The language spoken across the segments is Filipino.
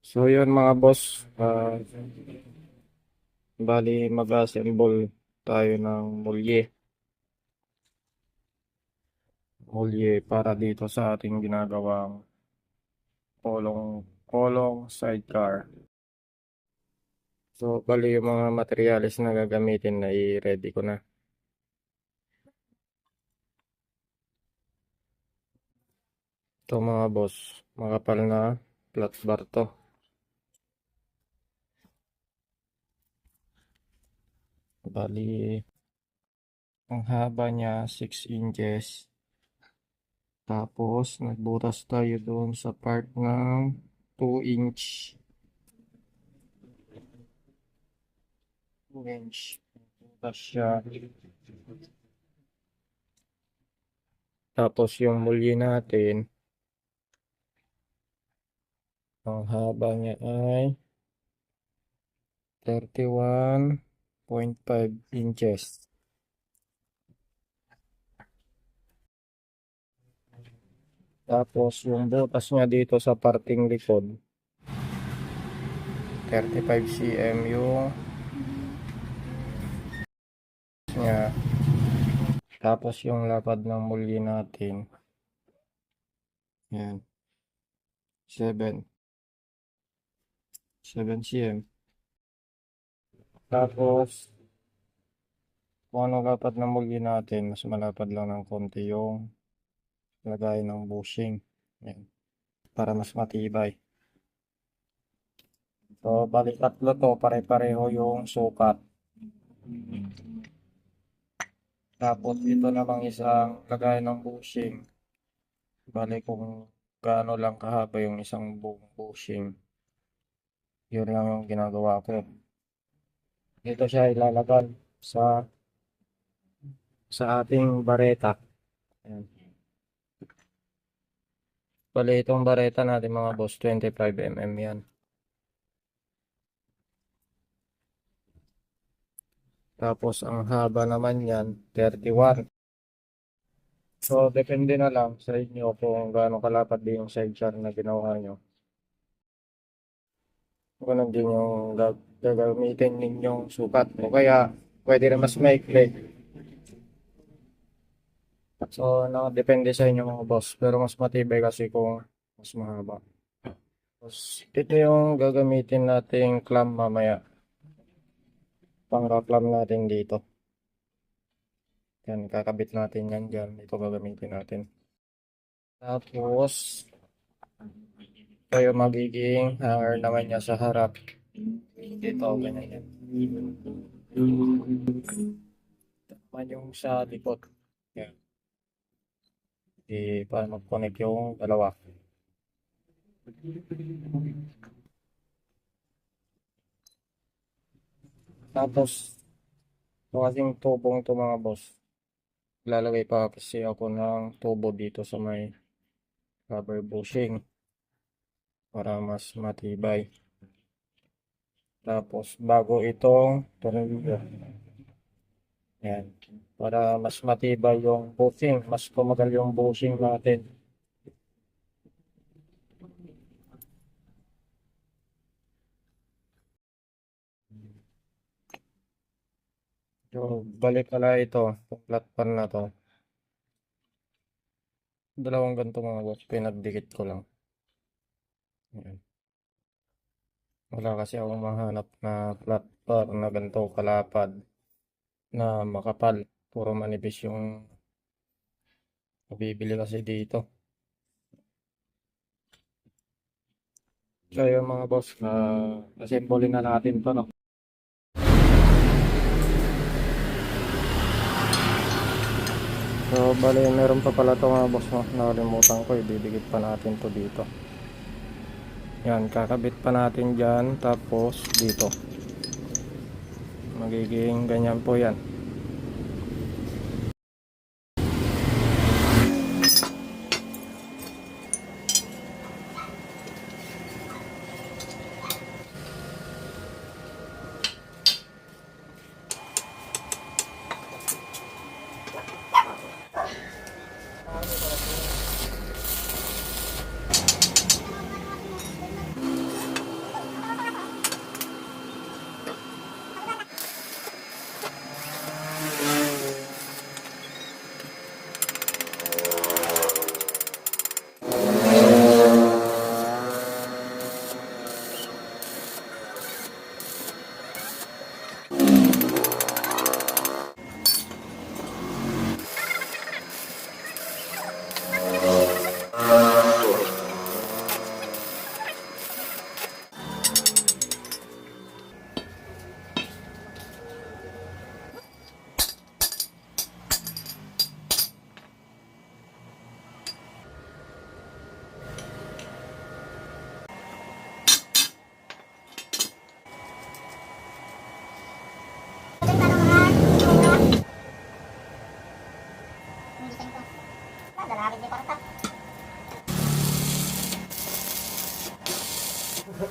So yun mga boss, bali mag-assemble tayo ng mulye para dito sa ating ginagawang kolong sidecar. So bali yung mga materyales na gagamitin na i-ready ko na. Ito mga boss, makapal na flat bar to. Bali ang haba niya 6 inches. Tapos nagbutas tayo doon sa part ng 2 inch. 2 inch. Butas siya. Tapos yung mulye natin, ang haba niya ay 31.5 inches. Tapos yung butas niya dito sa parting likod, 35 cm yung niya. Tapos yung lapad ng mulye natin, yan, 7 cm. Tapos kung ano lapad ng mulye natin, mas malapad lang ng konti yung lagay ng bushing. Yan, para mas matibay. So, balik tatlo to, pare-pareho yung sukat. Tapos, ito namang isang lagay ng bushing. Balik kung gaano lang kahaba yung isang buong bushing. Yun lang yung ginagawa ko. Dito siya ilalagay sa ating bareta. Ayan. Bali, itong bareta natin mga boss, 25 mm yan. Tapos, ang haba naman yan, 31. So, depende na lang sa inyo kung gaano kalapad din yung sidecar na ginawa nyo. Ganun din yung gagamitin ninyong sukat. O kaya, pwede rin mas maikli. So, depende sa inyo mga boss. Pero mas matibay kasi kung mas mahaba. Tapos, ito yung gagamitin nating clamp mamaya. Pang-clamp natin dito. Yan, kakabit natin yan dyan. Ito gagamitin natin. Tapos, ito yung magiging hanger naman niya sa harap. Dito, ganyan yan. Ito naman yung sa likod. Yan. Para mag-connect yung dalawa. Tapos, ito kasing tubong ito mga boss. Lalagay pa kasi ako ng tubo dito sa may rubber bushing para mas matibay. Tapos, bago itong tornilyo. Yan. Para mas matibay yung bushing, mas tumagal yung bushing natin. So, balik pala ito, flat pan na to. Dalawang ganito mga boss, pinagdikit ko lang. Yan. Wala kasi akong mahanap na flat pan na ganito kalapad na makapal. Puro manipis yung mabibili kasi dito. So yung mga boss, assemble na natin to, no? So bali meron pa pala to mga boss, no? Nakalimutan ko, ididikit pa natin to dito. Yan, kakabit pa natin dyan, tapos dito. Magiging ganyan po yan. Ha?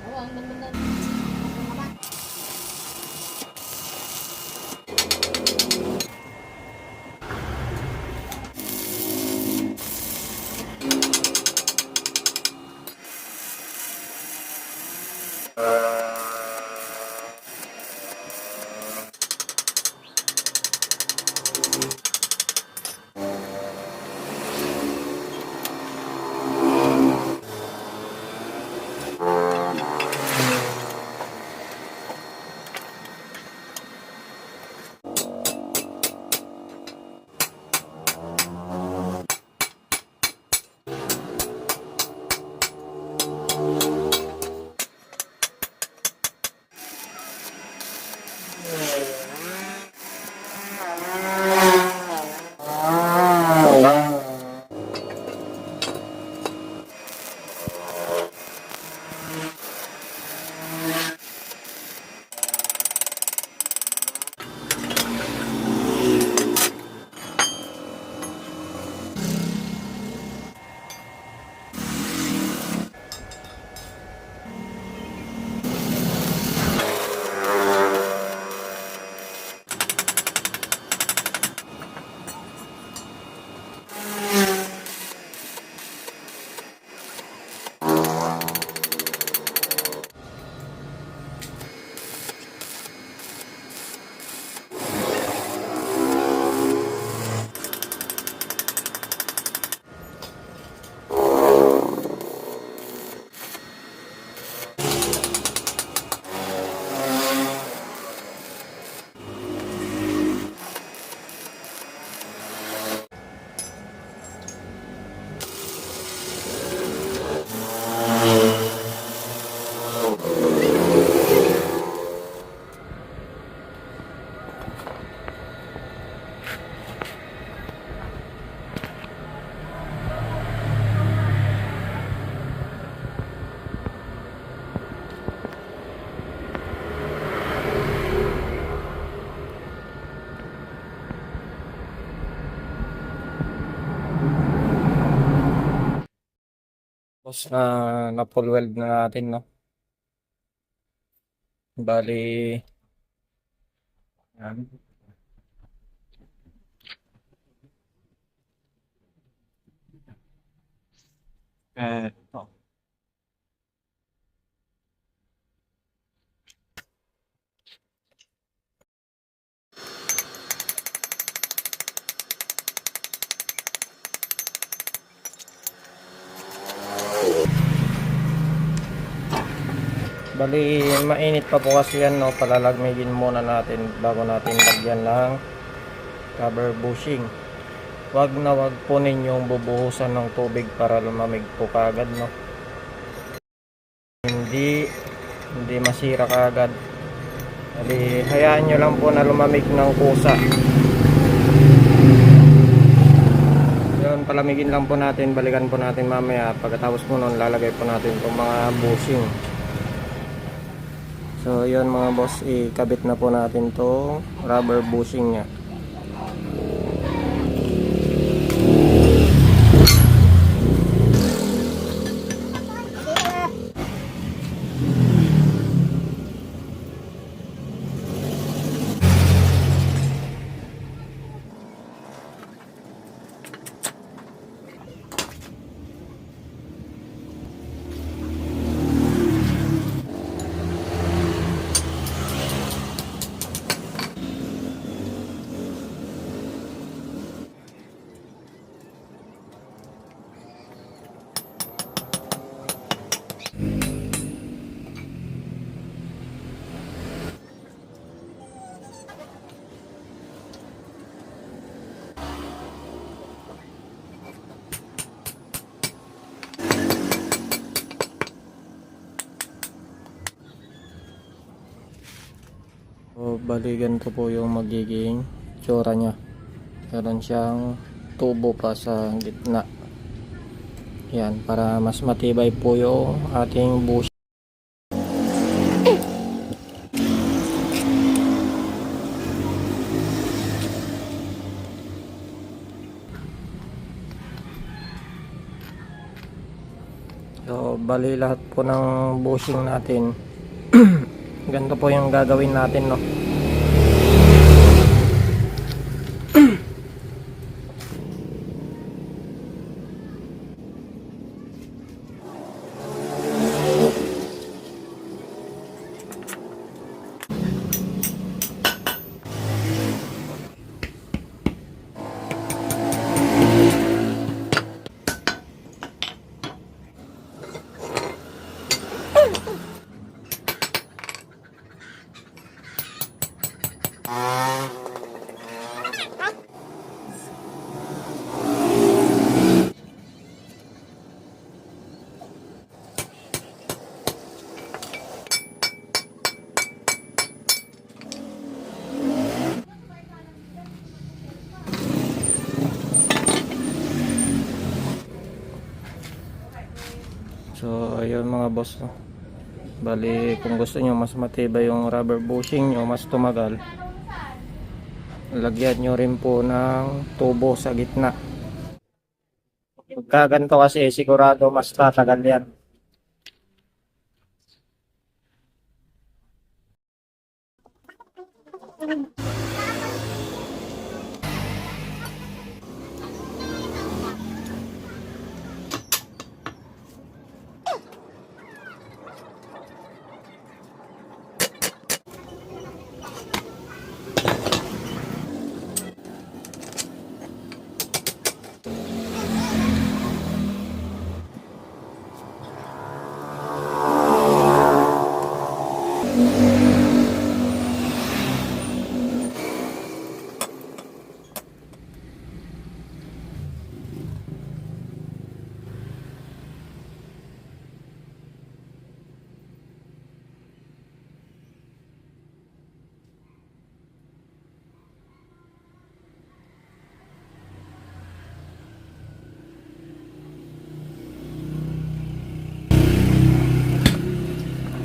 Oo, ang ganda na. Tapos na full weld na natin, no? Bali, yan. Ito. Bali, mainit pa po kasi yan, no? Palalagmigin muna natin bago natin lagyan ng cover bushing. Wag na wag po ninyong bubuhusan ng tubig para lumamig po kagad, no? Hindi masira kagad. Bali, hayaan nyo lang po na lumamig ng kusa. Yun, palamigin lang po natin, balikan po natin mamaya. Pagkatapos po nun, lalagay po natin itong mga bushing. So yun mga boss, ikabit na po natin to rubber bushing nya. bali ganito po yung magiging tsura niya. Meron siyang tubo pa sa gitna. Yan, para mas matibay po yung ating bushing. So, bali lahat po ng bushing natin. Ganito po yung gagawin natin, no? So, ayun mga boss, no? Bali, kung gusto nyo mas matibay yung rubber bushing nyo, mas tumagal, lagyan nyo rin po ng tubo sa gitna. Pagka ganito kasi, sigurado mas tatagal yan.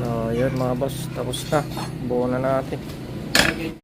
So, yun mga boss, tapos na. Buo na natin.